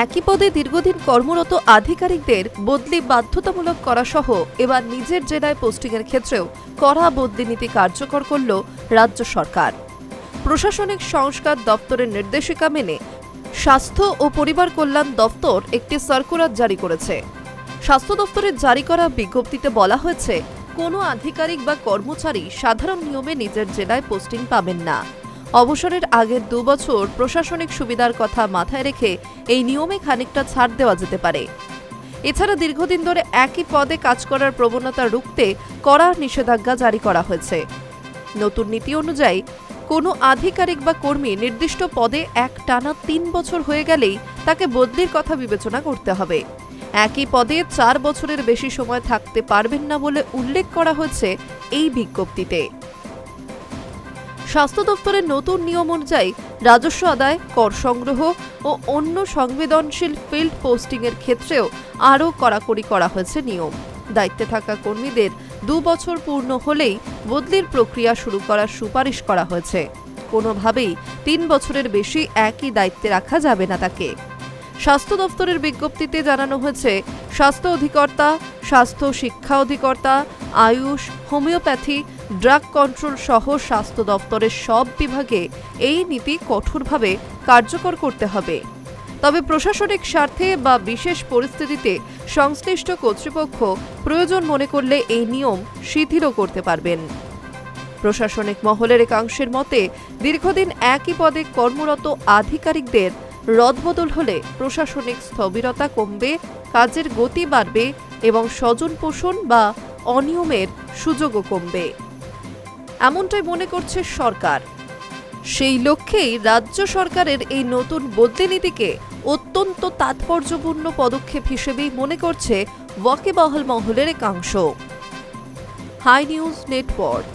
একই পদে দীর্ঘদিন কর্মরত আধিকারিকদের বদলি বাধ্যতামূলক করা সহ এবার নিজের জেলায় পোস্টিংয়ের ক্ষেত্রেও কড়া বদলি নীতি কার্যকর করল রাজ্য সরকার। প্রশাসনিক সংস্কার দপ্তরের নির্দেশিকা মেনে স্বাস্থ্য ও পরিবার কল্যাণ দপ্তর একটি সার্কুলার জারি করেছে। স্বাস্থ্য দপ্তরের জারি করা বিজ্ঞপ্তিতে বলা হয়েছে, কোনো আধিকারিক বা কর্মচারী সাধারণ নিয়মে নিজের জেলায় পোস্টিং পাবেন না। অবসরের আগের 2 বছর প্রশাসনিক সুবিধার কথা মাথায় রেখে এই নিয়মে খানিকটা ছাড় দেওয়া যেতে পারে। এছাড়া দীর্ঘদিন ধরে একই পদে কাজ করার প্রবণতা রুখতে কড়া নিষেধাজ্ঞা জারি করা হয়েছে। নতুন নীতি অনুযায়ী কোনো আধিকারিক বা কর্মী নির্দিষ্ট পদে একটানা 3 বছর হয়ে গেলেই তাকে বদলির কথা বিবেচনা করতে হবে। একই পদে 4 বছরের বেশি সময় থাকতে পারবেন না বলে উল্লেখ করা হয়েছে এই বিজ্ঞপ্তিতে। স্বাস্থ্য দপ্তরের নতুন নিয়ম অনুযায়ী রাজস্ব আদায়, কর সংগ্রহ ও অন্য সংবেদনশীল ফিল্ড পোস্টিংয়ের ক্ষেত্রেও আরও কড়াকড়ি করা হয়েছে নিয়ম। দায়িত্বে থাকা কর্মীদের 2 বছর পূর্ণ হলেই বদলির প্রক্রিয়া শুরু করার সুপারিশ করা হয়েছে। কোনোভাবেই 3 বছরের বেশি একই দায়িত্বে রাখা যাবে না তাকে। স্বাস্থ্য দপ্তরের বিজ্ঞপ্তিতে জানানো হয়েছে, স্বাস্থ্য অধিকর্তা, স্বাস্থ্য শিক্ষা অধিকর্তা, আয়ুষ, হোমিওপ্যাথি, ড্রাগ কন্ট্রোল সহ স্বাস্থ্য দপ্তরের সব বিভাগে এই নীতি কঠোরভাবে কার্যকর করতে হবে। তবে প্রশাসনিক স্বার্থে বা বিশেষ পরিস্থিতিতে সংশ্লিষ্ট কর্তৃপক্ষ প্রয়োজন মনে করলে এই নিয়ম শিথিলও করতে পারবেন। প্রশাসনিক মহলের একাংশের মতে, দীর্ঘদিন একই পদে কর্মরত আধিকারিকদের রদবদল হলে প্রশাসনিক স্থবিরতা কমবে, কাজের গতি বাড়বে এবং স্বজন পোষণ বা অনিয়মের সুযোগও কমবে, এমনটাই মনে করছে সরকার। সেই লক্ষ্যেই রাজ্য সরকারের এই নতুন বদলি নীতিকে অত্যন্ত তাৎপর্যপূর্ণ পদক্ষেপ হিসেবেই মনে করছে ওয়াকিবহাল মহলের একাংশ। Hi News network.